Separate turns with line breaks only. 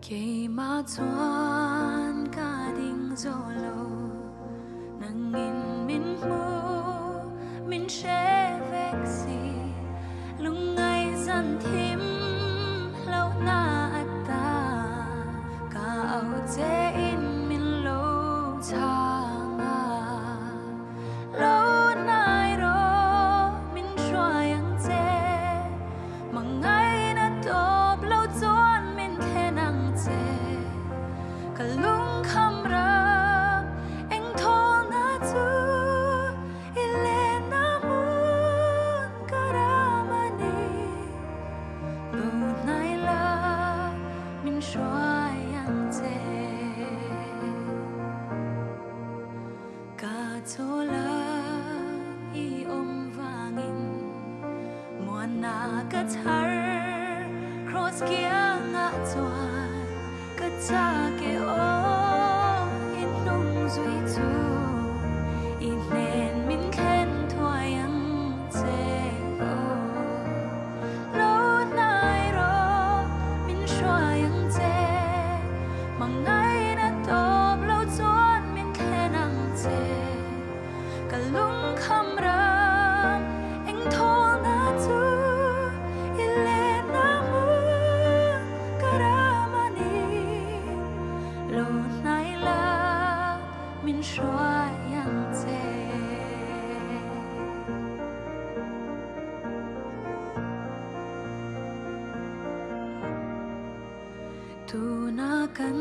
Khi mà choan cả đình gió lâu nang in min mu min sẽ vek gì lúc ngày dần thím lâu na ta cả áo chế in min lâu chang lâu nay rồi min xoa yang chế mà ngày na top lâu choan min thế năng chế cả lung khăm ra anh thong na chu ile na mun karamani lâu nay la min xoa yang chế cả chỗ la i vangin muan na ka thar cross kia ngã choan ka cha ke o in nung duy chu in nên min khen thoại yang che o lâu nay rồi min xoa yang che mang ngày na top lâu chuan min khen ang che cả lung khăm ram anh thong na chu ile na mun karamani lâu nay la min xoa yang che tu na kan